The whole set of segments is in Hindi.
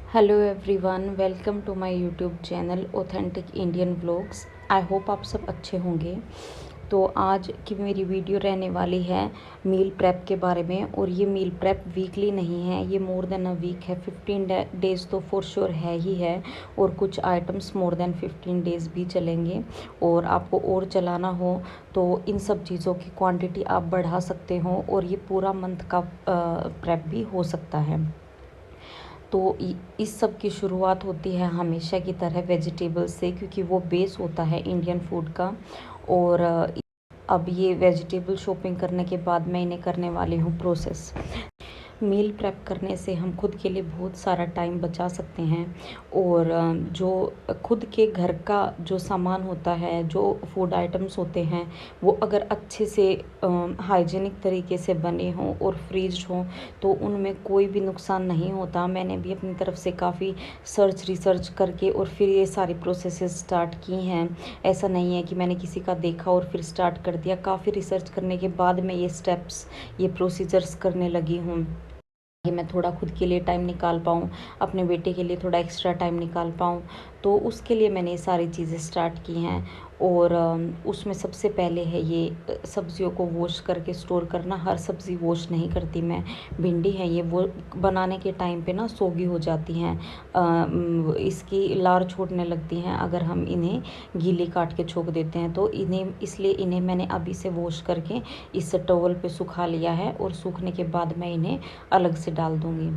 Hello everyone, welcome to my YouTube channel authentic Indian vlogs. I hope आप सब अच्छे होंगे। तो आज की मेरी वीडियो रहने वाली है मील प्रेप के बारे में। और ये मील प्रेप वीकली नहीं है, ये मोर देन अ वीक है। 15 डेज़ तो फॉर श्योर है ही है, और कुछ आइटम्स मोर देन 15 डेज़ भी चलेंगे। और आपको और चलाना हो तो इन सब चीज़ों की क्वांटिटी आप बढ़ा सकते हो, और ये पूरा मंथ का प्रेप भी हो सकता है। तो इस सब की शुरुआत होती है हमेशा की तरह वेजिटेबल से, क्योंकि वो बेस होता है इंडियन फूड का। और अब ये वेजिटेबल शॉपिंग करने के बाद मैं इन्हें करने वाली हूँ प्रोसेस। मील प्रेप करने से हम खुद के लिए बहुत सारा टाइम बचा सकते हैं। और जो खुद के घर का जो सामान होता है, जो फूड आइटम्स होते हैं, वो अगर अच्छे से हाइजीनिक तरीके से बने हों और फ्रीज हों तो उनमें कोई भी नुकसान नहीं होता। मैंने भी अपनी तरफ से काफ़ी रिसर्च करके और फिर ये सारी प्रोसेसेस स्टार्ट की हैं। ऐसा नहीं है कि मैंने किसी का देखा और फिर स्टार्ट कर दिया। काफ़ी रिसर्च करने के बाद मैं ये स्टेप्स, ये प्रोसीजर्स करने लगी हूँ कि मैं थोड़ा खुद के लिए टाइम निकाल पाऊँ, अपने बेटे के लिए थोड़ा एक्स्ट्रा टाइम निकाल पाऊँ। तो उसके लिए मैंने ये सारी चीज़ें स्टार्ट की हैं। और उसमें सबसे पहले है ये सब्जियों को वॉश करके स्टोर करना। हर सब्ज़ी वॉश नहीं करती मैं। भिंडी है ये, वो बनाने के टाइम पे ना सोगी हो जाती हैं, इसकी लार छोड़ने लगती हैं अगर हम इन्हें गीली काट के छोक देते हैं। तो इसलिए इन्हें मैंने अभी से वॉश करके इस टॉवल पे सुखा लिया है, और सूखने के बाद मैं इन्हें अलग से डाल दूँगी।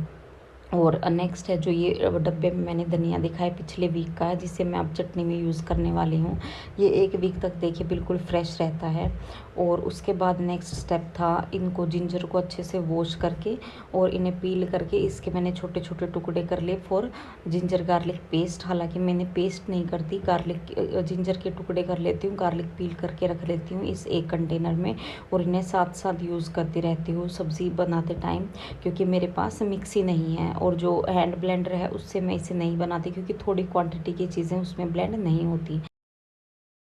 और नेक्स्ट है जो ये डब्बे में मैंने धनिया दिखाया, पिछले वीक का है, जिसे मैं अब चटनी में यूज़ करने वाली हूँ। ये 1 वीक तक देखिए बिल्कुल फ्रेश रहता है। और उसके बाद नेक्स्ट स्टेप था इनको, जिंजर को अच्छे से वॉश करके और इन्हें पील करके इसके मैंने छोटे छोटे टुकड़े कर लिए फॉर जिंजर गार्लिक पेस्ट। हालांकि मैंने पेस्ट नहीं करती, गार्लिक जिंजर के टुकड़े कर लेती हूँ, गार्लिक पील करके रख लेती हूँ इस एक कंटेनर में, और इन्हें साथ साथ यूज़ करती रहती हूँ सब्ज़ी बनाते टाइम। क्योंकि मेरे पास मिक्सी नहीं है, और जो हैंड ब्लेंडर है उससे मैं इसे नहीं बनाती, क्योंकि थोड़ी क्वांटिटी की चीज़ें उसमें ब्लेंड नहीं होती।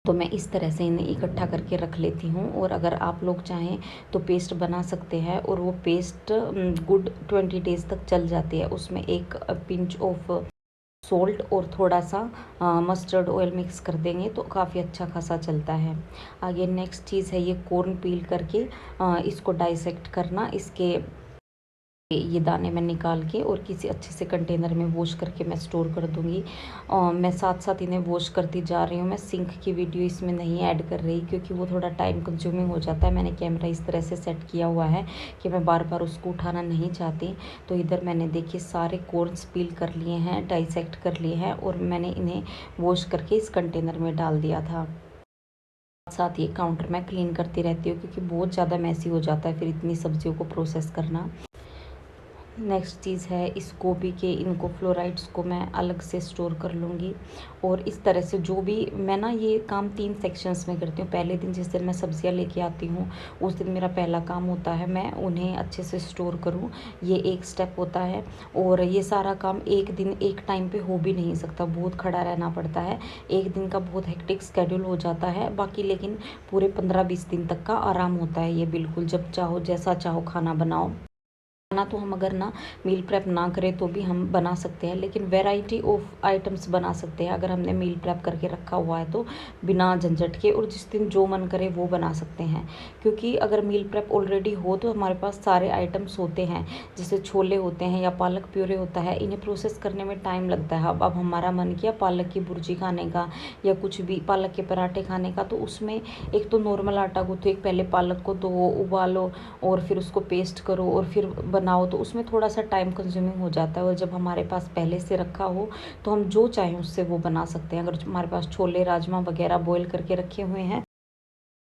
तो मैं इस तरह से इन्हें इकट्ठा करके रख लेती हूँ। और अगर आप लोग चाहें तो पेस्ट बना सकते हैं, और वो पेस्ट गुड 20 डेज़ तक चल जाती है। उसमें एक पिंच ऑफ सोल्ट और थोड़ा सा मस्टर्ड ऑयल मिक्स कर देंगे तो काफ़ी अच्छा खासा चलता है। आगे नेक्स्ट चीज़ है ये कॉर्न पील करके इसको डाइसेक्ट करना। इसके ये दाने मैं निकाल के और किसी अच्छे से कंटेनर में वॉश करके मैं स्टोर कर दूँगी। मैं साथ साथ इन्हें वॉश करती जा रही हूँ। मैं सिंक की वीडियो इसमें नहीं ऐड कर रही, क्योंकि वो थोड़ा टाइम कंज्यूमिंग हो जाता है। मैंने कैमरा इस तरह से सेट किया हुआ है कि मैं बार बार उसको उठाना नहीं चाहती। तो इधर मैंने देखिए सारे कॉर्न्स पील कर लिए हैं, डाइसेक्ट कर लिए हैं, और मैंने इन्हें वॉश करके इस कंटेनर में डाल दिया था। साथ ये काउंटर मैं क्लीन करती रहती हूँ, क्योंकि बहुत ज़्यादा मैसी हो जाता है फिर इतनी सब्जियों को प्रोसेस करना। नेक्स्ट चीज़ है इस गोभी के इनको फ्लोराइड्स को मैं अलग से स्टोर कर लूँगी। और इस तरह से जो भी मैं ना ये काम 3 सेक्शंस में करती हूँ। पहले दिन जिस दिन मैं सब्जियाँ लेके आती हूँ उस दिन मेरा पहला काम होता है मैं उन्हें अच्छे से स्टोर करूँ, ये एक स्टेप होता है। और ये सारा काम एक दिन एक टाइम पे हो भी नहीं सकता, बहुत खड़ा रहना पड़ता है। एक दिन का बहुत हेक्टिक स्केड्यूल हो जाता है बाकी, लेकिन पूरे 15-20 दिन तक का आराम होता है। ये बिल्कुल जब चाहो जैसा चाहो खाना बनाओ। खाना तो हम अगर ना मील प्रेप ना करें तो भी हम बना सकते हैं, लेकिन वैरायटी ऑफ आइटम्स बना सकते हैं अगर हमने मील प्रेप करके रखा हुआ है तो, बिना झंझट के। और जिस दिन जो मन करे वो बना सकते हैं, क्योंकि अगर मील प्रेप ऑलरेडी हो तो हमारे पास सारे आइटम्स होते हैं। जैसे छोले होते हैं या पालक प्यूरे होता है, इन्हें प्रोसेस करने में टाइम लगता है। अब हमारा मन किया पालक की भुर्जी खाने का या कुछ भी पालक के पराठे खाने का, तो उसमें एक तो नॉर्मल आटा गूँथो, एक पहले पालक को धो उबालो और फिर उसको पेस्ट करो और फिर बनाओ, तो उसमें थोड़ा सा टाइम कंज्यूमिंग हो जाता है। और जब हमारे पास पहले से रखा हो तो हम जो चाहें उससे वो बना सकते हैं। अगर हमारे पास छोले राजमा वगैरह बॉईल करके रखे हुए हैं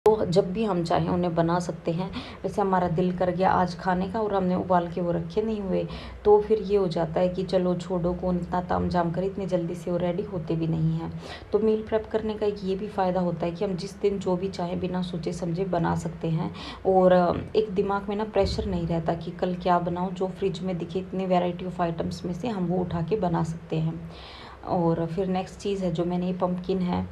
तो जब भी हम चाहें उन्हें बना सकते हैं। वैसे हमारा दिल कर गया आज खाने का और हमने उबाल के वो रखे नहीं हुए, तो फिर ये हो जाता है कि चलो छोड़ो, कौन इतना ताम झाम करे, इतनी जल्दी से वो रेडी होते भी नहीं हैं। तो मील प्रेप करने का एक ये भी फ़ायदा होता है कि हम जिस दिन जो भी चाहें बिना सोचे समझे बना सकते हैं। और एक दिमाग में ना प्रेशर नहीं रहता कि कल क्या बनाऊँ, जो फ्रिज में दिखे इतनी वेराइटी ऑफ आइटम्स में से हम वो उठा के बना सकते हैं। और फिर नेक्स्ट चीज़ है जो मैंने ये पम्पकिन है,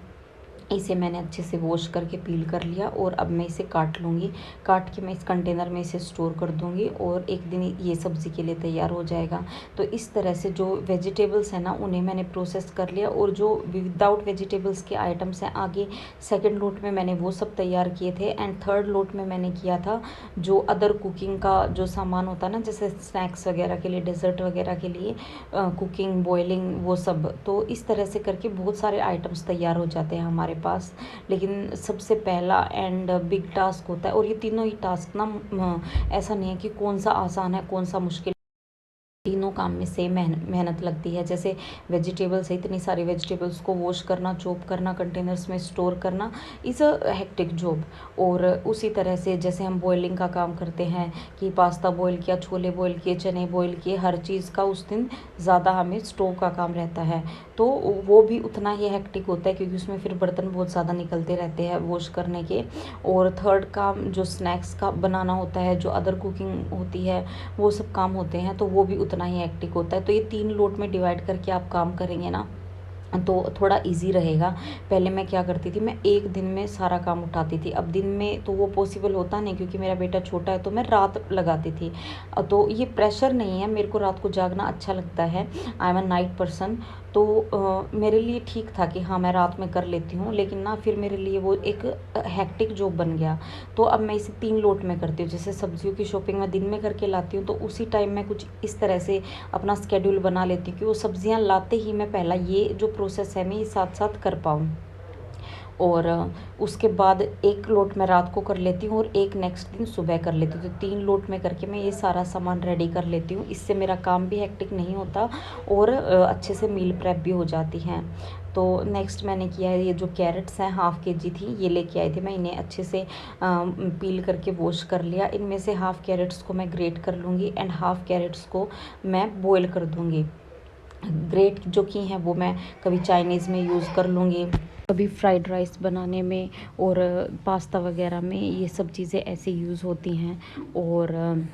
इसे मैंने अच्छे से वॉश करके पील कर लिया और अब मैं इसे काट लूँगी। काट के मैं इस कंटेनर में इसे स्टोर कर दूँगी और एक दिन ये सब्ज़ी के लिए तैयार हो जाएगा। तो इस तरह से जो वेजिटेबल्स हैं ना, उन्हें मैंने प्रोसेस कर लिया, और जो विदाउट वेजिटेबल्स के आइटम्स हैं आगे सेकंड लोट में मैंने वो सब तैयार किए थे। एंड थर्ड लोट में मैंने किया था जो अदर कुकिंग का जो सामान होता है ना, जैसे स्नैक्स वगैरह के लिए, डेज़र्ट वगैरह के लिए, कुकिंग, बॉयलिंग, वो सब। तो इस तरह से करके बहुत सारे आइटम्स तैयार हो जाते हैं हमारे पास। लेकिन सबसे पहला एंड बिग टास्क होता है, और ये तीनों ही टास्क ना ऐसा नहीं है कि कौन सा आसान है कौन सा मुश्किल, तीनों काम में सेम मेहनत लगती है। जैसे वेजिटेबल्स है, इतनी सारी वेजिटेबल्स को वॉश करना, चॉप करना, कंटेनर्स में स्टोर करना, इज़ अ हेक्टिक जॉब। और उसी तरह से जैसे हम बॉयलिंग का काम करते हैं कि पास्ता बॉयल किया, छोले बॉयल किए, चने बॉयल किए, हर चीज़ का उस दिन ज़्यादा हमें स्टोव का काम रहता है, तो वो भी उतना ही हेक्टिक होता है, क्योंकि उसमें फिर बर्तन बहुत ज़्यादा निकलते रहते हैं वॉश करने के। और थर्ड काम जो स्नैक्स का बनाना होता है, जो अदर कुकिंग होती है, वो सब काम होते हैं, तो वो भी उतना ही हेक्टिक होता है। तो ये 3 लोट में डिवाइड करके आप काम करेंगे ना, तो थोड़ा इजी रहेगा। पहले मैं क्या करती थी, मैं एक दिन में सारा काम उठाती थी। अब दिन में तो वो पॉसिबल होता नहीं, क्योंकि मेरा बेटा छोटा है, तो मैं रात लगाती थी। तो ये प्रेशर नहीं है, मेरे को रात को जागना अच्छा लगता है, I am a night person. तो मेरे लिए ठीक था कि हाँ मैं रात में कर लेती हूँ, लेकिन ना फिर मेरे लिए वो एक हेक्टिक जॉब बन गया। तो अब मैं इसे 3 लोट में करती हूँ। जैसे सब्जियों की शॉपिंग मैं दिन में करके लाती हूँ, तो उसी टाइम मैं कुछ इस तरह से अपना स्केड्यूल बना लेती हूँ कि वो सब्जियाँ लाते ही मैं पहला ये जो प्रोसेस है मैं ये साथ साथ कर पाऊँ। और उसके बाद एक लोट मैं रात को कर लेती हूँ और एक नेक्स्ट दिन सुबह कर लेती हूँ। तो 3 लोट में करके मैं ये सारा सामान रेडी कर लेती हूँ। इससे मेरा काम भी हेक्टिक नहीं होता और अच्छे से मील प्रेप भी हो जाती है। तो नेक्स्ट मैंने किया है, ये जो कैरेट्स हैं हाफ़ के जी थी, ये लेके आई थी मैं। इन्हें अच्छे से पील करके वॉश कर लिया। इनमें से हाफ़ कैरेट्स को मैं ग्रेट कर लूँगी एंड हाफ़ कैरेट्स को मैं बॉयल कर दूँगी। ग्रेट जो की हैं वो मैं कभी चाइनीज़ में यूज़ कर लूँगी, कभी फ्राइड राइस बनाने में और पास्ता वगैरह में, ये सब चीज़ें ऐसे यूज़ होती हैं। और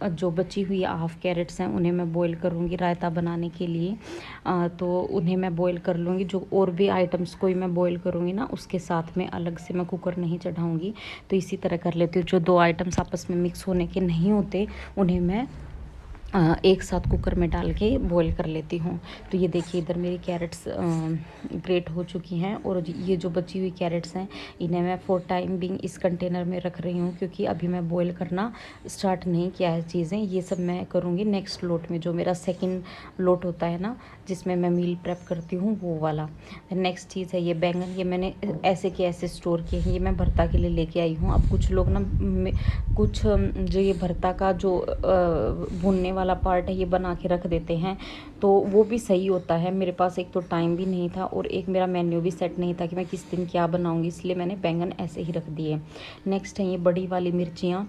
जो बची हुई हाफ़ कैरेट्स हैं उन्हें मैं बॉईल करूँगी रायता बनाने के लिए। तो उन्हें मैं बॉईल कर लूँगी। जो और भी आइटम्स कोई मैं बॉईल करूँगी ना, उसके साथ में अलग से मैं कुकर नहीं चढ़ाऊँगी। तो इसी तरह कर लेती हूँ। जो 2 आइटम्स आपस में मिक्स होने के नहीं होते, उन्हें मैं एक साथ कुकर में डाल के बॉईल कर लेती हूँ। तो ये देखिए इधर मेरी कैरेट्स ग्रेट हो चुकी हैं, और ये जो बची हुई कैरेट्स हैं इन्हें मैं फॉर टाइम बिंग इस कंटेनर में रख रही हूँ, क्योंकि अभी मैं बॉईल करना स्टार्ट नहीं किया है चीज़ें। ये सब मैं करूँगी नेक्स्ट लोट में, जो मेरा सेकंड लोट होता है ना, जिसमें मैं मील प्रेप करती हूँ, वो वाला। नेक्स्ट चीज़ है ये बैंगन। ये मैंने ऐसे के ऐसे स्टोर किए हैं, ये मैं भरता के लिए लेके आई हूँ। अब कुछ लोग ना कुछ जो ये भरता का जो भुनने वाला पार्ट है ये बना के रख देते हैं, तो वो भी सही होता है। मेरे पास एक तो टाइम भी नहीं था और एक मेरा मेन्यू भी सेट नहीं था कि मैं किस दिन क्या बनाऊंगी, इसलिए मैंने बैंगन ऐसे ही रख दिए। नेक्स्ट है ये बड़ी वाली मिर्चियाँ,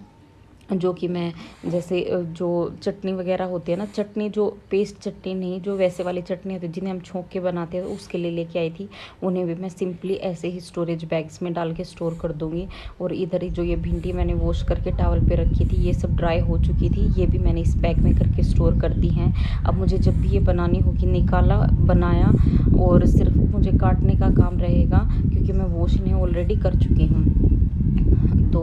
जो कि मैं जैसे जो चटनी वगैरह होती है ना, चटनी जो पेस्ट चटनी नहीं, जो वैसे वाली चटनी होती है जिन्हें हम छोंक के बनाते हैं, उसके लिए लेके आई थी। उन्हें भी मैं सिंपली ऐसे ही स्टोरेज बैग्स में डाल के स्टोर कर दूँगी। और इधर ही जो ये भिंडी मैंने वॉश करके टॉवल पे रखी थी, ये सब ड्राई हो चुकी थी, ये भी मैंने इस बैग में करके स्टोर कर दी हैं। अब मुझे जब भी ये बनानी होगी, निकाला, बनाया, और सिर्फ मुझे काटने का काम रहेगा, क्योंकि मैं वॉश इन्हें ऑलरेडी कर चुकी हूँ। तो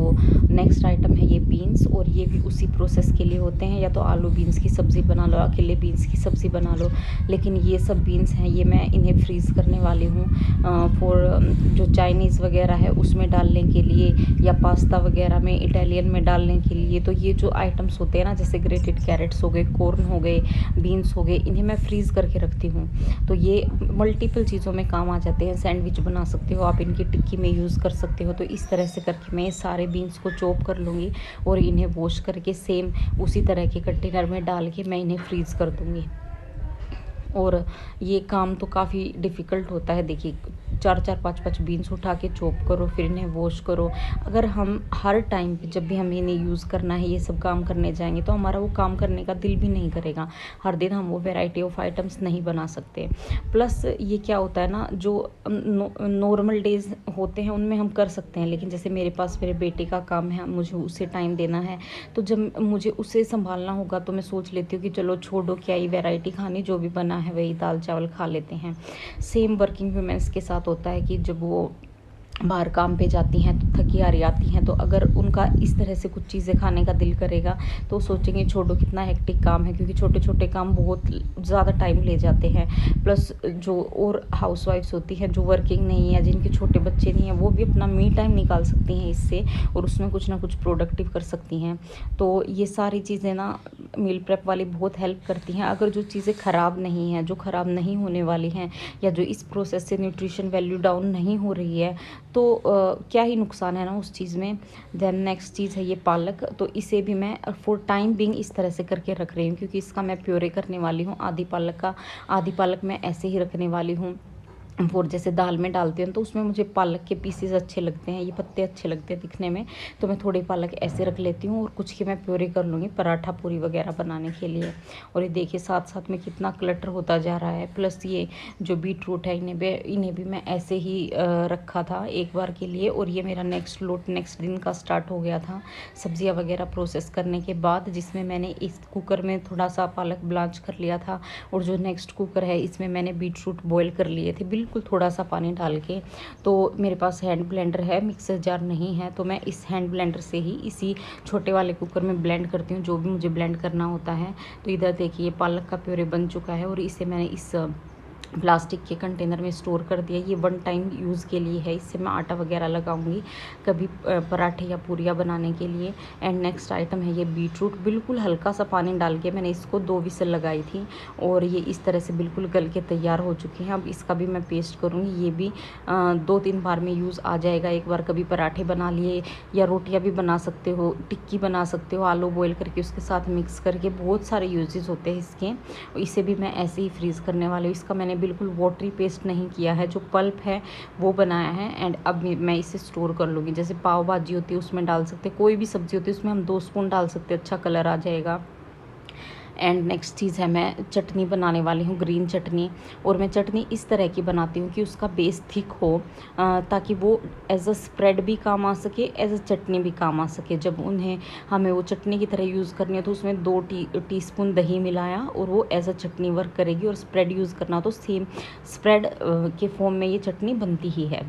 नेक्स्ट आइटम है ये बीन्स, और ये भी उसी प्रोसेस के लिए होते हैं। या तो आलू बीन्स की सब्ज़ी बना लो, अकेले बीन्स की सब्ज़ी बना लो, लेकिन ये सब बीन्स हैं, ये मैं इन्हें फ्रीज़ करने वाली हूँ फॉर जो चाइनीज़ वगैरह है उसमें डालने के लिए, या पास्ता वगैरह में, इटालियन में डालने के लिए। तो ये जो आइटम्स होते हैं ना, जैसे ग्रेटेड कैरेट्स हो गए, कॉर्न हो गए, बीन्स हो गए, इन्हें मैं फ्रीज़ करके रखती हूँ। तो ये मल्टीपल चीज़ों में काम आ जाते हैं। सैंडविच बना सकते हो आप, इनकी टिक्की में यूज़ कर सकते हो। तो इस तरह से करके मैं सारे बीन्स को चॉप कर लूँगी और इन्हें वॉश करके सेम उसी तरह के कंटेनर में डाल के मैं इन्हें फ्रीज़ कर दूँगी। और ये काम तो काफ़ी डिफ़िकल्ट होता है। देखिए 4-4 5-5 बीन्स उठा के चॉप करो, फिर इन्हें वॉश करो। अगर हम हर टाइम पे जब भी हमें इन्हें यूज़ करना है, ये सब काम करने जाएंगे, तो हमारा वो काम करने का दिल भी नहीं करेगा। हर दिन हम वो वैरायटी ऑफ आइटम्स नहीं बना सकते। प्लस ये क्या होता है ना, जो नॉर्मल डेज़ होते हैं उनमें हम कर सकते हैं, लेकिन जैसे मेरे पास मेरे बेटे का काम है, मुझे उसे टाइम देना है, तो जब मुझे उसे संभालना होगा तो मैं सोच लेती हूँ कि चलो छोड़ो, क्या ही वैरायटी खानी, जो भी बना है वही दाल चावल खा लेते हैं। सेम वर्किंग वुमेंस के साथ होता है कि जब वो बाहर काम पे जाती हैं तो थकी हारी आती हैं, तो अगर उनका इस तरह से कुछ चीज़ें खाने का दिल करेगा तो सोचेंगे छोड़ो कितना हेक्टिक काम है, क्योंकि छोटे छोटे काम बहुत ज़्यादा टाइम ले जाते हैं। प्लस जो और हाउसवाइफ्स होती हैं जो वर्किंग नहीं है, जिनके छोटे बच्चे नहीं हैं, वो भी अपना मी टाइम निकाल सकती हैं इससे, और उसमें कुछ ना कुछ प्रोडक्टिव कर सकती हैं। तो ये सारी चीज़ें ना मील प्रेप वाली बहुत हेल्प करती हैं। अगर जो चीज़ें ख़राब नहीं हैं, जो ख़राब नहीं होने वाली हैं, या जो इस प्रोसेस से न्यूट्रिशन वैल्यू डाउन नहीं हो रही है, तो क्या ही नुकसान है ना उस चीज़ में। देन नेक्स्ट चीज़ है ये पालक। तो इसे भी मैं फॉर टाइम बिंग इस तरह से करके रख रही हूँ, क्योंकि इसका मैं प्योरे करने वाली हूँ। आधी पालक का आधी पालक मैं ऐसे ही रखने वाली हूँ। और जैसे दाल में डालती हूँ तो उसमें मुझे पालक के पीसेस अच्छे लगते हैं, ये पत्ते अच्छे लगते हैं दिखने में, तो मैं थोड़ी पालक ऐसे रख लेती हूँ, और कुछ की मैं प्योरी कर लूँगी पराठा पूरी वगैरह बनाने के लिए। और ये देखिए साथ साथ में कितना क्लटर होता जा रहा है। प्लस ये जो बीट रूट है इन्हें भी मैं ऐसे ही रखा था एक बार के लिए, और ये मेरा नेक्स्ट लोट नेक्स्ट दिन का स्टार्ट हो गया था सब्जियाँ वगैरह प्रोसेस करने के बाद, जिसमें मैंने इस कुकर में थोड़ा सा पालक ब्लांच कर लिया था, और जो नेक्स्ट कुकर है इसमें मैंने बीट रूट बॉयल कर लिए थे बिल्कुल थोड़ा सा पानी डाल के। तो मेरे पास हैंड ब्लेंडर है, मिक्सर जार नहीं है, तो मैं इस हैंड ब्लेंडर से ही इसी छोटे वाले कुकर में ब्लेंड करती हूँ जो भी मुझे ब्लेंड करना होता है। तो इधर देखिए पालक का प्योरे बन चुका है, और इसे मैंने इस प्लास्टिक के कंटेनर में स्टोर कर दिया। ये वन टाइम यूज़ के लिए है, इससे मैं आटा वगैरह लगाऊंगी कभी पराठे या पूरियाँ बनाने के लिए। एंड नेक्स्ट आइटम है ये बीट रूट। बिल्कुल हल्का सा पानी डाल के मैंने इसको 2 विसल लगाई थी, और ये इस तरह से बिल्कुल गल के तैयार हो चुके हैं। अब इसका भी मैं पेस्ट करूँगी, ये भी 2-3 बार में यूज़ आ जाएगा। एक बार कभी पराठे बना लिए, या रोटियाँ भी बना सकते हो, टिक्की बना सकते हो, आलू बॉयल करके उसके साथ मिक्स करके, बहुत सारे यूजेस होते हैं इसके। इसे भी मैं ऐसे ही फ्रीज़ करने वाली हूँ। इसका मैंने बिल्कुल वाटरी पेस्ट नहीं किया है, जो पल्प है वो बनाया है। एंड अब मैं इसे स्टोर कर लूँगी। जैसे पाव भाजी होती है उसमें डाल सकते, कोई भी सब्ज़ी होती है उसमें हम 2 स्पून डाल सकते, अच्छा कलर आ जाएगा। एंड नेक्स्ट चीज़ है मैं चटनी बनाने वाली हूँ, ग्रीन चटनी। और मैं चटनी इस तरह की बनाती हूँ कि उसका बेस थिक हो, ताकि वो एज अ स्प्रेड भी काम आ सके, एज अ चटनी भी काम आ सके। जब हमें वो चटनी की तरह यूज़ करनी है तो उसमें 2 टीस्पून दही मिलाया, और वो एज अ चटनी वर्क करेगी। और स्प्रेड यूज़ करना तो सेम स्प्रेड के फॉर्म में ये चटनी बनती ही है।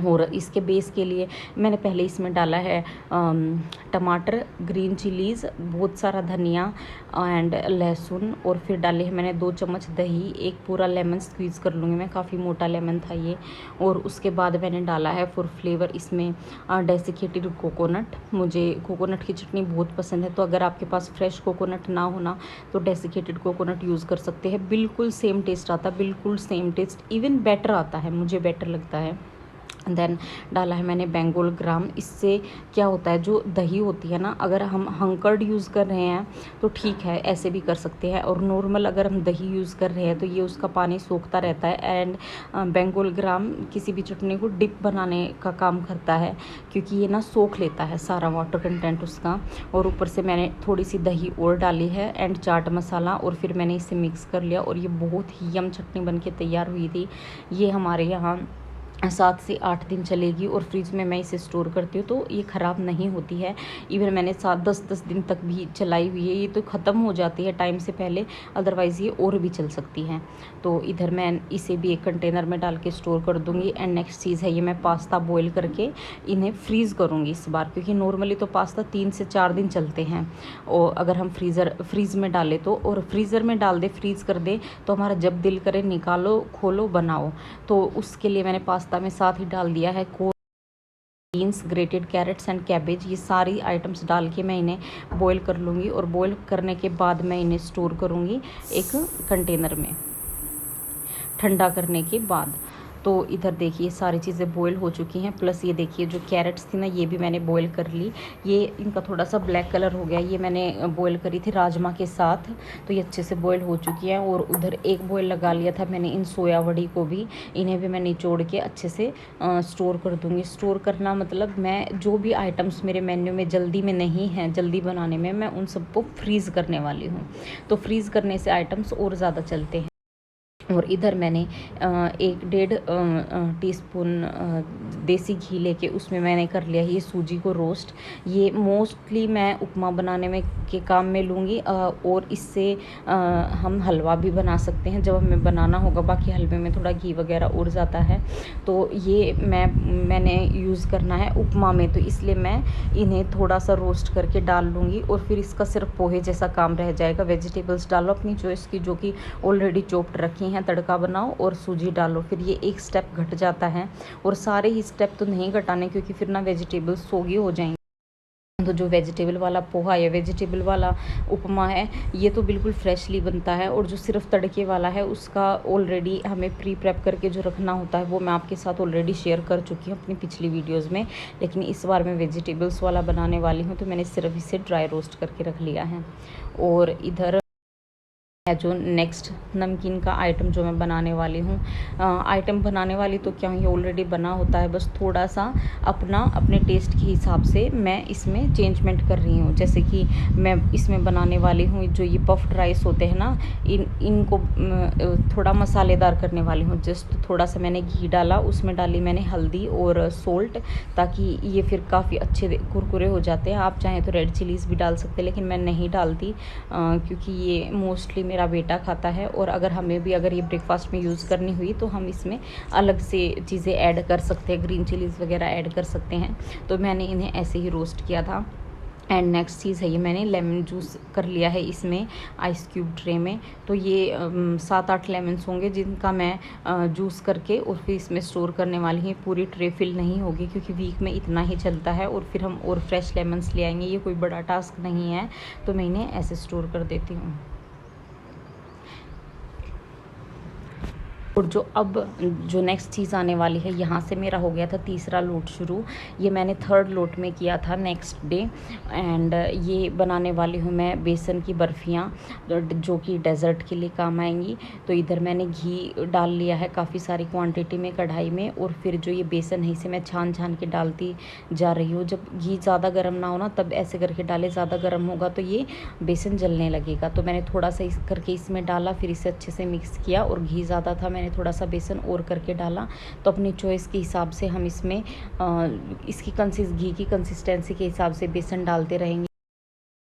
और इसके बेस के लिए मैंने पहले इसमें डाला है टमाटर, ग्रीन चिलीज़, बहुत सारा धनिया एंड लहसुन, और फिर डाले हैं मैंने 2 चम्मच दही, एक पूरा लेमन स्क्वीज़ कर लूँगी मैं, काफ़ी मोटा लेमन था ये। और उसके बाद मैंने डाला है फॉर फ्लेवर इसमें डेसिकेटेड कोकोनट। मुझे कोकोनट की चटनी बहुत पसंद है, तो अगर आपके पास फ्रेश कोकोनट ना होना तो डेसिकेटेड कोकोनट यूज़ कर सकते हैं। बिल्कुल सेम टेस्ट आता है, बिल्कुल सेम टेस्ट, इवन बेटर आता है, मुझे बेटर लगता है। देन डाला है मैंने बेंगोल ग्राम। इससे क्या होता है, जो दही होती है ना, अगर हम हंकर्ड यूज़ कर रहे हैं तो ठीक है, ऐसे भी कर सकते हैं, और नॉर्मल अगर हम दही यूज़ कर रहे हैं तो ये उसका पानी सोखता रहता है। एंड बेंगोल ग्राम किसी भी चटनी को डिप बनाने का काम करता है, क्योंकि ये ना सोख लेता है सारा वाटर कंटेंट उसका। और ऊपर से मैंने थोड़ी सी दही और डाली है, एंड चाट मसाला, और फिर मैंने इसे मिक्स कर लिया, और ये बहुत ही यम चटनी बन के तैयार हुई थी। ये हमारे यहाँ 7 से 8 दिन चलेगी, और फ्रिज में मैं इसे स्टोर करती हूँ तो ये ख़राब नहीं होती है। इवन मैंने 7-10 दिन तक भी चलाई हुई है, ये तो ख़त्म हो जाती है टाइम से पहले, अदरवाइज़ ये और भी चल सकती हैं। तो इधर मैं इसे भी एक कंटेनर में डाल के स्टोर कर दूँगी। एंड नेक्स्ट चीज़ है ये मैं पास्ता बॉयल करके इन्हें फ्रीज़ करूँगी इस बार, क्योंकि नॉर्मली तो पास्ता 3 से 4 दिन चलते हैं, और अगर हम फ्रीज़ में डालें तो, और फ्रीज़र में डाल दे, फ्रीज़ कर दे, तो हमारा जब दिल करे निकालो, खोलो, बनाओ। तो उसके लिए मैंने पास्ता में साथ ही डाल दिया है beans, grated carrots and cabbage. ये सारी आइटम्स डाल के मैं इन्हें बॉईल कर लूँगी, और बॉईल करने के बाद मैं इन्हें स्टोर करूँगी एक कंटेनर में ठंडा करने के बाद। तो इधर देखिए सारी चीज़ें बॉईल हो चुकी हैं। प्लस ये देखिए जो कैरेट्स थी ना, ये भी मैंने बॉईल कर ली। ये इनका थोड़ा सा ब्लैक कलर हो गया, ये मैंने बॉईल करी थी राजमा के साथ, तो ये अच्छे से बॉईल हो चुकी हैं। और उधर एक बॉईल लगा लिया था मैंने इन सोया वड़ी को भी, इन्हें भी मैं निचोड़ के अच्छे से स्टोर कर दूँगी। स्टोर करना मतलब मैं जो भी आइटम्स मेरे मेन्यू में जल्दी में नहीं हैं, जल्दी बनाने में, मैं उन सबको फ्रीज़ करने वाली हूँ। तो फ्रीज़ करने से आइटम्स और ज़्यादा चलते हैं। और इधर मैंने 1-1.5 टीस्पून देसी घी लेके उसमें मैंने कर लिया ये सूजी को रोस्ट। ये मोस्टली मैं उपमा बनाने में के काम में लूँगी और इससे हम हलवा भी बना सकते हैं जब हमें बनाना होगा। बाकी हलवे में थोड़ा घी वगैरह उड़ जाता है, तो ये मैंने यूज़ करना है उपमा में, तो इसलिए मैं इन्हें थोड़ा सा रोस्ट करके डाल लूँगी और फिर इसका सिर्फ पोहे जैसा काम रह जाएगा। वेजिटेबल्स डालो अपनी चॉइस की, जो कि ऑलरेडी चॉप्ड रखी हैं, तड़का बनाओ और सूजी डालो। फिर ये एक स्टेप घट जाता है, और सारे ही स्टेप तो नहीं घटाने क्योंकि फिर ना वेजिटेबल्स सोगी हो जाएंगे। तो जो वेजिटेबल वाला पोहा या वेजिटेबल वाला उपमा है ये तो बिल्कुल फ्रेशली बनता है, और जो सिर्फ तड़के वाला है उसका ऑलरेडी हमें प्री प्रेप करके जो रखना होता है वो मैं आपके साथ ऑलरेडी शेयर कर चुकी हूँ अपनी पिछली वीडियोस में। लेकिन इस बार मैं वेजिटेबल्स वाला बनाने वाली हूँ, तो मैंने सिर्फ इसे ड्राई रोस्ट करके रख लिया है। और इधर है जो नेक्स्ट नमकीन का आइटम जो मैं बनाने वाली हूँ। आइटम बनाने वाली तो क्या ये ऑलरेडी बना होता है, बस थोड़ा सा अपने टेस्ट के हिसाब से मैं इसमें चेंजमेंट कर रही हूँ। जैसे कि मैं इसमें बनाने वाली हूँ जो ये पफ्ड राइस होते हैं ना, इनको थोड़ा मसालेदार करने वाली हूँ। जस्ट थोड़ा सा मैंने घी डाला, उसमें डाली मैंने हल्दी और सोल्ट, ताकि ये फिर काफ़ी अच्छे कुरकुरे हो जाते हैं। आप चाहें तो रेड चिलीज़ भी डाल सकते हैं, लेकिन मैं नहीं डालती क्योंकि ये मोस्टली मेरा बेटा खाता है, और अगर हमें भी अगर ये ब्रेकफास्ट में यूज़ करनी हुई तो हम इसमें अलग से चीज़ें ऐड कर सकते हैं, ग्रीन चिलीज़ वगैरह ऐड कर सकते हैं। तो मैंने इन्हें ऐसे ही रोस्ट किया था। एंड नेक्स्ट चीज़ है ये मैंने लेमन जूस कर लिया है इसमें आइस क्यूब ट्रे में। तो ये 7-8 लेमन्स होंगे जिनका मैं जूस करके और फिर इसमें स्टोर करने वाली हूँ। पूरी ट्रे फिल नहीं होगी क्योंकि वीक में इतना ही चलता है, और फिर हम और फ्रेश लेमन्स ले आएंगे। ये कोई बड़ा टास्क नहीं है, तो मैं इन्हें ऐसे स्टोर कर देती हूँ। और जो नेक्स्ट चीज़ आने वाली है, यहाँ से मेरा हो गया था तीसरा लोट शुरू। ये मैंने थर्ड लोट में किया था नेक्स्ट डे। एंड ये बनाने वाली हूँ मैं बेसन की बर्फ़ियाँ, जो कि डेज़र्ट के लिए काम आएंगी। तो इधर मैंने घी डाल लिया है काफ़ी सारी क्वांटिटी में कढ़ाई में, और फिर जो ये बेसन है इसे मैं छान के डालती जा रही हूँ। जब घी ज़्यादा गर्म ना हो ना तब ऐसे करके डाले, ज़्यादा गर्म होगा तो ये बेसन जलने लगेगा। तो मैंने थोड़ा सा इस करके इसमें डाला, फिर इसे अच्छे से मिक्स किया, और घी ज़्यादा था मैंने थोड़ा सा बेसन और करके डाला। तो अपनी चॉइस के हिसाब से हम इसमें इसकी घी की कंसिस्टेंसी के हिसाब से बेसन डालते रहेंगे।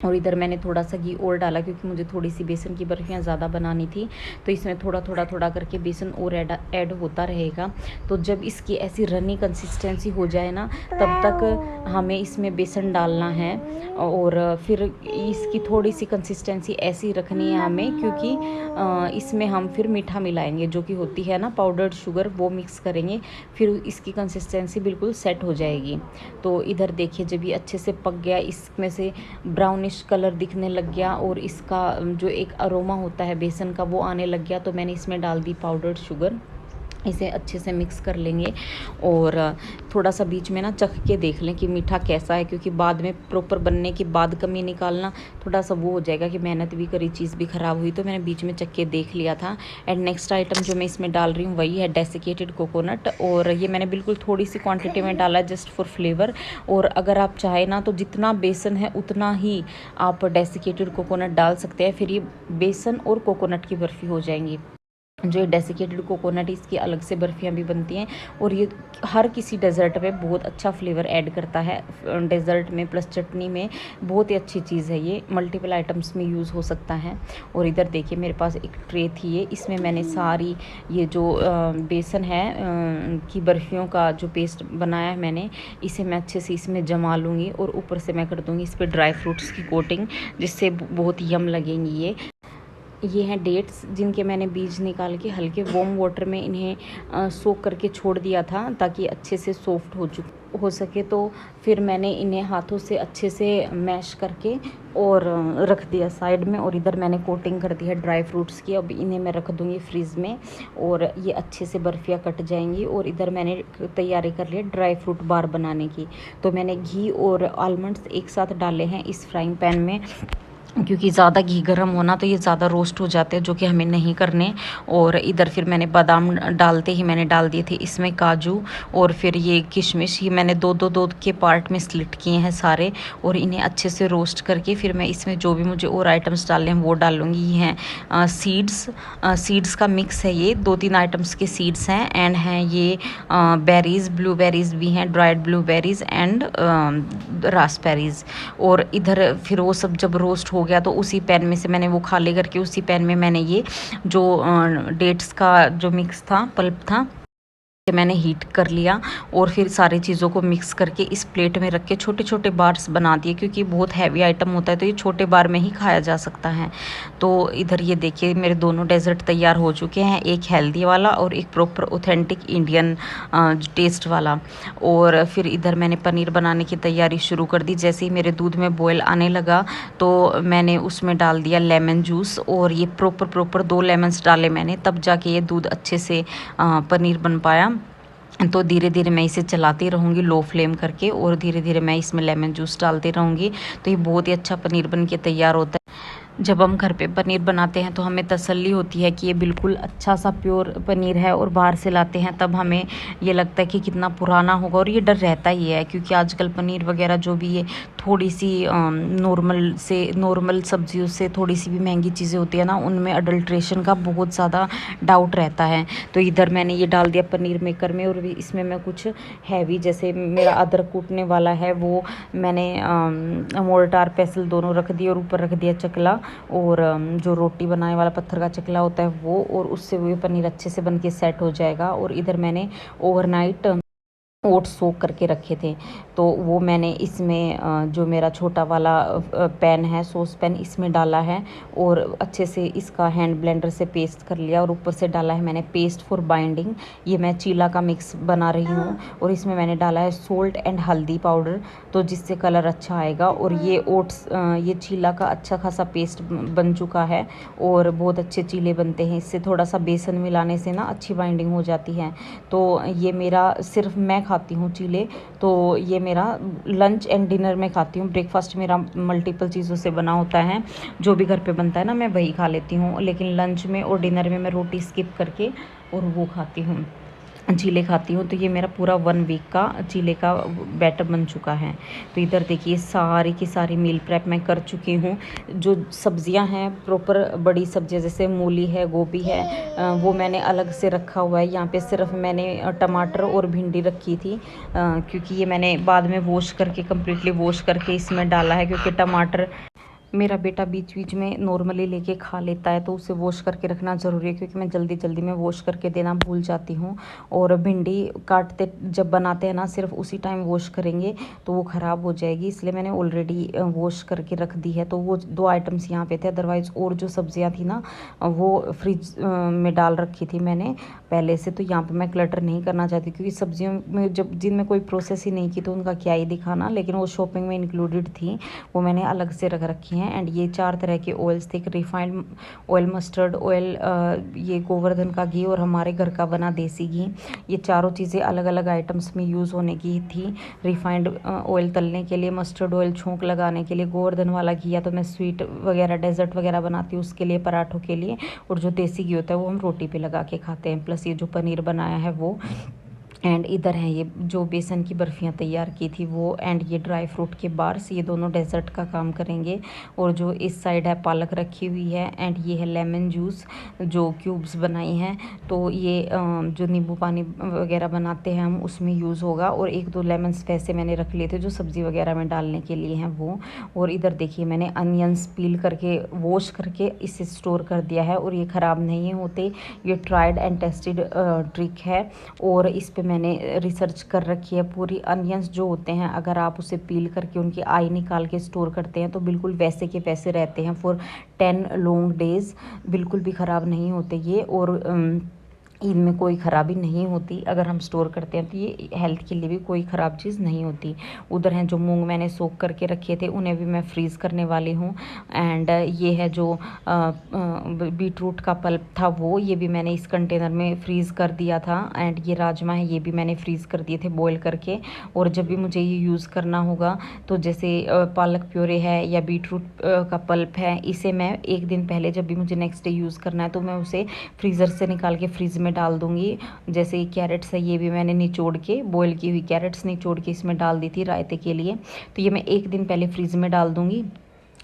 और इधर मैंने थोड़ा सा घी और डाला क्योंकि मुझे थोड़ी सी बेसन की बर्फियाँ ज़्यादा बनानी थी, तो इसमें थोड़ा करके बेसन और ऐड होता रहेगा। तो जब इसकी ऐसी रनी कंसिस्टेंसी हो जाए ना, तब तक हमें इसमें बेसन डालना है, और फिर इसकी थोड़ी सी कंसिस्टेंसी ऐसी रखनी है हमें, क्योंकि इसमें हम फिर मीठा मिलाएंगे, जो कि होती है ना पाउडर्ड शुगर, वो मिक्स करेंगे, फिर इसकी कंसिस्टेंसी बिल्कुल सेट हो जाएगी। तो इधर देखिए जब ये अच्छे से पक गया, इसमें से ब्राउनिश कलर दिखने लग गया, और इसका जो एक अरोमा होता है बेसन का वो आने लग गया, तो मैंने इसमें डाल दी पाउडर्ड शुगर। इसे अच्छे से मिक्स कर लेंगे, और थोड़ा सा बीच में ना चख के देख लें कि मीठा कैसा है, क्योंकि बाद में प्रॉपर बनने के बाद कमी निकालना थोड़ा सा वो हो जाएगा कि मेहनत भी करी, चीज़ भी ख़राब हुई। तो मैंने बीच में चख के देख लिया था। एंड नेक्स्ट आइटम जो मैं इसमें डाल रही हूँ वही है डेसिकेटेड कोकोनट, और ये मैंने बिल्कुल थोड़ी सी क्वान्टिटी में डाला है जस्ट फॉर फ्लेवर। और अगर आप चाहें ना तो जितना बेसन है उतना ही आप डेसिकेटेड कोकोनट डाल सकते हैं, फिर ये बेसन और कोकोनट की बर्फ़ी हो जाएंगी। जो डेसिकेटेड कोकोनट, इसकी अलग से बर्फ़ियाँ भी बनती हैं, और ये हर किसी डेज़र्ट में बहुत अच्छा फ्लेवर ऐड करता है। डेज़र्ट में प्लस चटनी में बहुत ही अच्छी चीज़ है ये, मल्टीपल आइटम्स में यूज़ हो सकता है। और इधर देखिए मेरे पास एक ट्रे थी ये, इसमें मैंने सारी ये जो बेसन है की बर्फ़ियों का जो पेस्ट बनाया है मैंने, इसे मैं अच्छे से इसमें जमा लूँगी, और ऊपर से मैं कर दूँगी इस पर ड्राई फ्रूट्स की कोटिंग, जिससे बहुत यम लगेंगी। ये हैं डेट्स, जिनके मैंने बीज निकाल के हल्के वार्म वाटर में इन्हें सोक करके छोड़ दिया था ताकि अच्छे से सॉफ्ट हो सके। तो फिर मैंने इन्हें हाथों से अच्छे से मैश करके और रख दिया साइड में, और इधर मैंने कोटिंग कर दी है ड्राई फ्रूट्स की। अब इन्हें मैं रख दूँगी फ्रिज में, और ये अच्छे से बर्फ़ियाँ कट जाएंगी। और इधर मैंने तैयारी कर ली ड्राई फ्रूट बार बनाने की। तो मैंने घी और आलमंड्स एक साथ डाले हैं इस फ्राइंग पैन में, क्योंकि ज़्यादा घी गर्म होना तो ये ज़्यादा रोस्ट हो जाते हैं, जो कि हमें नहीं करने। और इधर फिर मैंने बादाम डालते ही मैंने डाल दिए थे इसमें काजू, और फिर ये किशमिश, ये मैंने दो के पार्ट में स्लिट किए हैं सारे, और इन्हें अच्छे से रोस्ट करके फिर मैं इसमें जो भी मुझे और आइटम्स डालने हैं वो डाल लूँगी। ये हैं सीड्स का मिक्स है, ये 2-3 आइटम्स के सीड्स हैं, एंड हैं ये बेरीज़, ब्लूबेरीज़ भी हैं, ड्राइड ब्लूबेरीज़ एंड रास्पबेरीज़। और इधर फिर वो सब जब रोस्ट हो गया तो उसी पैन में से मैंने वो खाली करके उसी पैन में मैंने ये जो डेट्स का जो मिक्स था, पल्प था, मैंने हीट कर लिया। और फिर सारी चीज़ों को मिक्स करके इस प्लेट में रख के छोटे छोटे बार्स बना दिए, क्योंकि बहुत हैवी आइटम होता है तो ये छोटे बार में ही खाया जा सकता है। तो इधर ये देखिए मेरे दोनों डेजर्ट तैयार हो चुके हैं, एक हेल्दी वाला और एक प्रॉपर ऑथेंटिक इंडियन टेस्ट वाला। और फिर इधर मैंने पनीर बनाने की तैयारी शुरू कर दी। जैसे ही मेरे दूध में बॉयल आने लगा तो मैंने उसमें डाल दिया लेमन जूस, और ये प्रॉपर 2 लेमन्स डाले मैंने, तब जाके ये दूध अच्छे से पनीर बन पाया। तो धीरे धीरे मैं इसे चलाती रहूँगी लो फ्लेम करके, और धीरे धीरे मैं इसमें लेमन जूस डालती रहूँगी। तो ये बहुत ही अच्छा पनीर बन के तैयार होता है। जब हम घर पे पनीर बनाते हैं तो हमें तसल्ली होती है कि ये बिल्कुल अच्छा सा प्योर पनीर है, और बाहर से लाते हैं तब हमें ये लगता है कि कितना पुराना होगा, और ये डर रहता ही है, क्योंकि आजकल पनीर वगैरह जो भी है थोड़ी सी नॉर्मल सब्जियों से थोड़ी सी भी महंगी चीज़ें होती है ना, उनमें अडल्ट्रेशन का बहुत ज़्यादा डाउट रहता है। तो इधर मैंने ये डाल दिया पनीर मेकर में, और इसमें मैं कुछ हैवी, जैसे मेरा अदरक कूटने वाला है वो मैंने मोर्टार पेसल दोनों रख दिए, और ऊपर रख दिया चकला, और जो रोटी बनाने वाला पत्थर का चकला होता है वो, और उससे वो पनीर अच्छे से बन के सेट हो जाएगा। और इधर मैंने ओवरनाइट ओट्स सोक करके रखे थे, तो वो मैंने इसमें जो मेरा छोटा वाला पैन है, सॉस पैन, इसमें डाला है, और अच्छे से इसका हैंड ब्लेंडर से पेस्ट कर लिया, और ऊपर से डाला है मैंने पेस्ट फॉर बाइंडिंग। ये मैं चीला का मिक्स बना रही हूँ, और इसमें मैंने डाला है सोल्ट एंड हल्दी पाउडर, तो जिससे कलर अच्छा आएगा। और ये ओट्स, ये चीला का अच्छा खासा पेस्ट बन चुका है, और बहुत अच्छे चीले बनते हैं इससे। थोड़ा सा बेसन मिलाने से ना अच्छी बाइंडिंग हो जाती है। तो ये मेरा सिर्फ मैं खाती हूँ चीले, तो ये मेरा लंच एंड डिनर में खाती हूँ। ब्रेकफास्ट मेरा मल्टीपल चीज़ों से बना होता है, जो भी घर पे बनता है ना मैं वही खा लेती हूँ, लेकिन लंच में और डिनर में मैं रोटी स्किप करके और वो खाती हूँ, चीले खाती हूँ। तो ये मेरा पूरा 1 वीक का चीले का बैटर बन चुका है। तो इधर देखिए सारी की सारी मील प्रेप मैं कर चुकी हूँ। जो सब्जियां हैं प्रॉपर बड़ी सब्जियां, जैसे मूली है, गोभी है, वो मैंने अलग से रखा हुआ है। यहाँ पे सिर्फ मैंने टमाटर और भिंडी रखी थी, क्योंकि ये मैंने बाद में वॉश करके कम्प्लीटली वॉश करके इसमें डाला है, क्योंकि टमाटर मेरा बेटा बीच बीच में नॉर्मली लेके खा लेता है, तो उसे वॉश करके रखना ज़रूरी है, क्योंकि मैं जल्दी जल्दी में वॉश करके देना भूल जाती हूँ। और भिंडी काटते जब बनाते हैं ना सिर्फ उसी टाइम वॉश करेंगे तो वो ख़राब हो जाएगी, इसलिए मैंने ऑलरेडी वॉश करके रख दी है। तो वो 2 आइटम्स यहाँ पे थे, अदरवाइज़ और जो सब्जियाँ थी ना वो फ्रिज में डाल रखी थी मैंने पहले से। तो यहाँ पर मैं क्लटर नहीं करना चाहती, क्योंकि सब्जियों में जब जिनमें कोई प्रोसेस ही नहीं की तो उनका क्या ही दिखाना, लेकिन वो शॉपिंग में इंक्लूडेड थी, वो मैंने अलग से रख रखी हैं। एंड ये 4 तरह के ऑयल्स थे, रिफाइंड ऑयल, मस्टर्ड ऑयल, ये गोवर्धन का घी, और हमारे घर का बना देसी घी। ये चारों चीज़ें अलग अलग आइटम्स में यूज़ होने की थी। रिफाइंड ऑयल तलने के लिए, मस्टर्ड ऑयल छोंक लगाने के लिए, गोवर्धन वाला घी या तो मैं स्वीट वगैरह डेजर्ट वगैरह बनाती हूँ उसके लिए, पराठों के लिए, और जो देसी घी होता है वो हम रोटी पे लगा के खाते हैं। प्लस ये जो पनीर बनाया है वो। एंड इधर है ये जो बेसन की बर्फ़ियाँ तैयार की थी वो, एंड ये ड्राई फ्रूट के बार्स, ये दोनों डेजर्ट का काम करेंगे। और जो इस साइड है पालक रखी हुई है, एंड ये है लेमन जूस जो क्यूब्स बनाई हैं, तो ये जो नींबू पानी वगैरह बनाते हैं हम उसमें यूज़ होगा। और 1-2 लेमन्स वैसे मैंने रख लिए थे जो सब्ज़ी वगैरह में डालने के लिए हैं वो। और इधर देखिए मैंने अनियंस पील करके वॉश करके इसे स्टोर कर दिया है, और ये ख़राब नहीं होते। ये ट्राइड एंड टेस्टेड ट्रिक है, और इस पे मैंने रिसर्च कर रखी है पूरी। अनियंस जो होते हैं अगर आप उसे पील करके उनकी आई निकाल के स्टोर करते हैं तो बिल्कुल वैसे के वैसे रहते हैं फॉर 10 लॉन्ग डेज़, बिल्कुल भी ख़राब नहीं होते ये। और इनमें कोई ख़राबी नहीं होती। अगर हम स्टोर करते हैं तो ये हेल्थ के लिए भी कोई ख़राब चीज़ नहीं होती। उधर हैं जो मूंग मैंने सोक करके रखे थे, उन्हें भी मैं फ्रीज़ करने वाली हूँ। एंड ये है जो बीट रूट का पल्प था ये भी मैंने इस कंटेनर में फ्रीज़ कर दिया था। एंड ये राजमा है, ये भी मैंने फ्रीज़ कर दिए थे बॉयल करके। और जब भी मुझे ये यूज़ करना होगा तो जैसे पालक प्योरे है या बीट रूट का पल्प है, इसे मैं एक दिन पहले जब भी मुझे नेक्स्ट डे यूज़ करना है तो मैं उसे फ्रीज़र से निकाल के फ्रिज में डाल दूंगी। जैसे कैरेट्स है, ये भी मैंने निचोड़ के, बॉयल की हुई कैरेट्स निचोड़ के इसमें डाल दी थी रायते के लिए। तो ये मैं एक दिन पहले फ्रिज में डाल दूंगी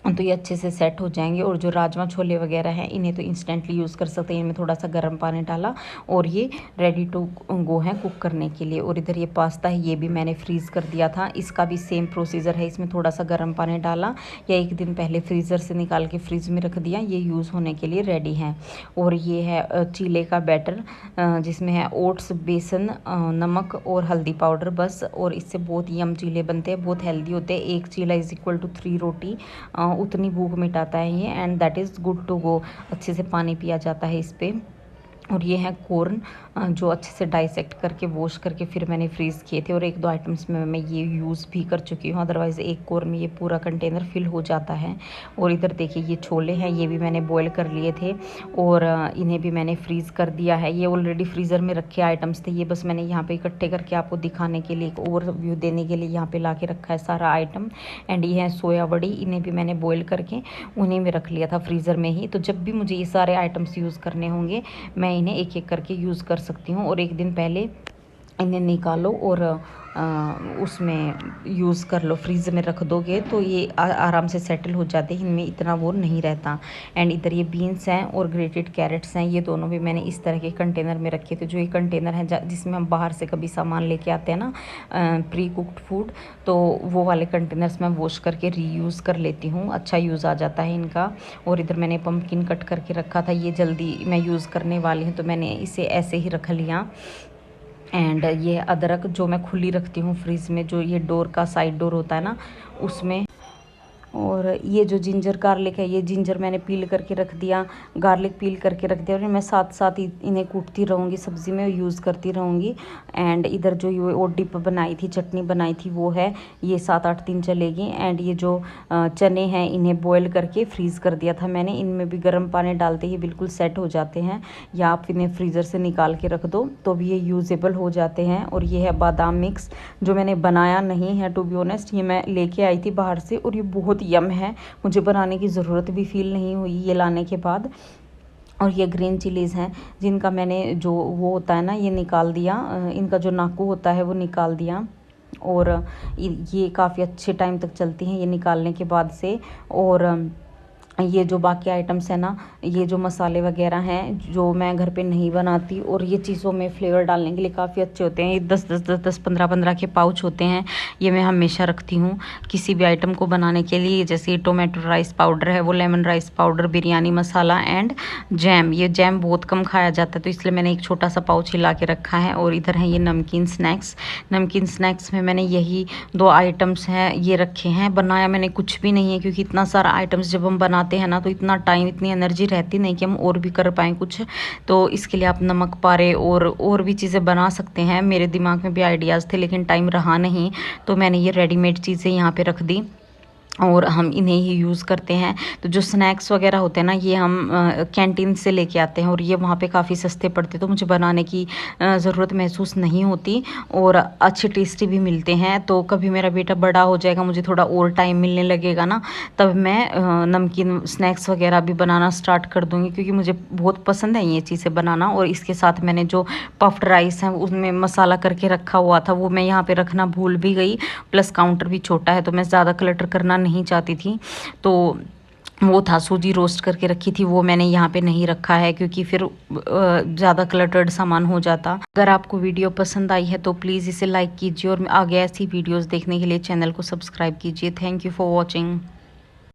तो ये अच्छे से सेट हो जाएंगे। और जो राजमा छोले वगैरह हैं इन्हें तो इंस्टेंटली यूज़ कर सकते हैं। इनमें थोड़ा सा गर्म पानी डाला और ये रेडी टू गो है कुक करने के लिए। और इधर ये पास्ता है, ये भी मैंने फ्रीज़ कर दिया था। इसका भी सेम प्रोसीजर है, इसमें थोड़ा सा गर्म पानी डाला या एक दिन पहले फ्रीज़र से निकाल के फ्रिज में रख दिया, ये यूज़ होने के लिए रेडी है। और ये है चीले का बैटर, जिसमें है ओट्स, बेसन, नमक और हल्दी पाउडर बस। और इससे बहुत यम चीले बनते हैं, बहुत हेल्दी होते हैं। एक चीला इज़ इक्वल टू 3 रोटी, उतनी भूख मिटाता है ये। And that is good to go. अच्छे से पानी पिया जाता है इस पर। और ये है कॉर्न, जो अच्छे से डाइसेक्ट करके वॉश करके फिर मैंने फ्रीज़ किए थे। और एक दो आइटम्स में मैं ये यूज़ भी कर चुकी हूँ, अदरवाइज़ एक कॉर्न में ये पूरा कंटेनर फिल हो जाता है। और इधर देखिए ये छोले हैं, ये भी मैंने बॉयल कर लिए थे और इन्हें भी मैंने फ्रीज़ कर दिया है। ये ऑलरेडी फ्रीज़र में रखे आइटम्स थे, ये बस मैंने यहाँ पे इकट्ठे करके आपको दिखाने के लिए, एक ओवरव्यू देने के लिए यहाँ पे ला के रखा है सारा आइटम। एंड ये है सोया बड़ी, इन्हें भी मैंने बॉयल करके उन्हीं में रख लिया था फ्रीज़र में ही। तो जब भी मुझे ये सारे आइटम्स यूज़ करने होंगे मैं इन्हें एक एक करके यूज़ कर सकती हूँ। और एक दिन पहले इन्हें निकालो और उसमें यूज़ कर लो, फ्रीज में रख दोगे तो ये आराम से सेटल हो जाते हैं, इनमें इतना वो नहीं रहता। एंड इधर ये बीन्स हैं और ग्रेटेड कैरेट्स हैं, ये दोनों भी मैंने इस तरह के कंटेनर में रखे थे। जो ये कंटेनर है जिसमें हम बाहर से कभी सामान लेके आते हैं ना, प्री कुक्ड फूड, तो वो वाले कंटेनर्स मैं वॉश करके रीयूज़ कर लेती हूँ, अच्छा यूज़ आ जाता है इनका। और इधर मैंने पम्पकिन कट करके रखा था, ये जल्दी मैं यूज़ करने वाली हूँ तो मैंने इसे ऐसे ही रख लिया। एंड ये अदरक जो मैं खुली रखती हूँ फ्रिज में, जो ये डोर का साइड डोर होता है ना उसमें। और ये जो जिंजर गार्लिक है, ये जिंजर मैंने पील करके रख दिया, गार्लिक पील करके रख दिया। और मैं साथ साथ इन्हें कूटती रहूँगी, सब्ज़ी में यूज़ करती रहूँगी। एंड इधर जो ये और डिप बनाई थी, चटनी बनाई थी, वो है, ये 7-8 दिन चलेगी। एंड ये जो चने हैं इन्हें बॉयल करके फ्रीज़ कर दिया था मैंने, इनमें भी गर्म पानी डालते ही बिल्कुल सेट हो जाते हैं। या आप इन्हें फ्रीज़र से निकाल के रख दो तो भी ये यूज़ेबल हो जाते हैं। और ये है बादाम मिक्स, जो मैंने बनाया नहीं है टू बी ऑनेस्ट, ये मैं लेके आई थी बाहर से और ये बहुत यम है, मुझे बनाने की ज़रूरत भी फील नहीं हुई ये लाने के बाद। और ये ग्रीन चिलीज़ हैं जिनका मैंने जो वो होता है ना ये निकाल दिया, इनका जो नाकू होता है वो निकाल दिया। और ये काफ़ी अच्छे टाइम तक चलती हैं ये निकालने के बाद से। और ये जो बाकी आइटम्स हैं ना, ये जो मसाले वगैरह हैं जो मैं घर पे नहीं बनाती, और ये चीज़ों में फ्लेवर डालने के लिए काफ़ी अच्छे होते हैं। ये 10-15 के पाउच होते हैं, ये मैं हमेशा रखती हूँ किसी भी आइटम को बनाने के लिए। जैसे टोमेटो राइस पाउडर है, वो lemon rice powder, biryani masala and jam. ये जैम बहुत कम खाया जाता है तो इसलिए मैंने एक छोटा सा पाउच ही ला के रखा है। और इधर है ये नमकीन स्नैक्स, नमकीन स्नैक्स में मैंने यही 2 आइटम्स हैं ये रखे हैं। बनाया मैंने कुछ भी नहीं है क्योंकि इतना सारा आइटम्स जब हम बनाते हैं ना तो इतना टाइम, इतनी एनर्जी रहती नहीं कि हम और भी कर पाएँ कुछ। तो इसके लिए आप नमक पारे और भी चीज़ें बना सकते हैं। मेरे दिमाग में भी आइडियाज़ थे लेकिन टाइम रहा नहीं, तो मैंने ये रेडीमेड चीज़ें यहाँ पे रख दी और हम इन्हें ही यूज़ करते हैं। तो जो स्नैक्स वगैरह होते हैं ना, ये हम कैंटीन से लेके आते हैं और ये वहाँ पे काफ़ी सस्ते पड़ते हैं, तो मुझे बनाने की ज़रूरत महसूस नहीं होती और अच्छे टेस्टी भी मिलते हैं। तो कभी मेरा बेटा बड़ा हो जाएगा, मुझे थोड़ा और टाइम मिलने लगेगा ना, तब मैं नमकीन स्नैक्स वगैरह भी बनाना स्टार्ट कर दूँगी क्योंकि मुझे बहुत पसंद है ये चीज़ें बनाना। और इसके साथ मैंने जो पफ्ड राइस है उसमें मसाला करके रखा हुआ था, वो मैं यहाँ पर रखना भूल भी गई। प्लस काउंटर भी छोटा है तो मैं ज़्यादा क्लटर करना नहीं चाहती थी, तो वो था सूजी रोस्ट करके रखी थी, वो मैंने यहाँ पे नहीं रखा है क्योंकि फिर ज़्यादा क्लटर्ड सामान हो जाता। अगर आपको वीडियो पसंद आई है तो प्लीज़ इसे लाइक कीजिए और आगे ऐसी वीडियोस देखने के लिए चैनल को सब्सक्राइब कीजिए। Thank you for watching.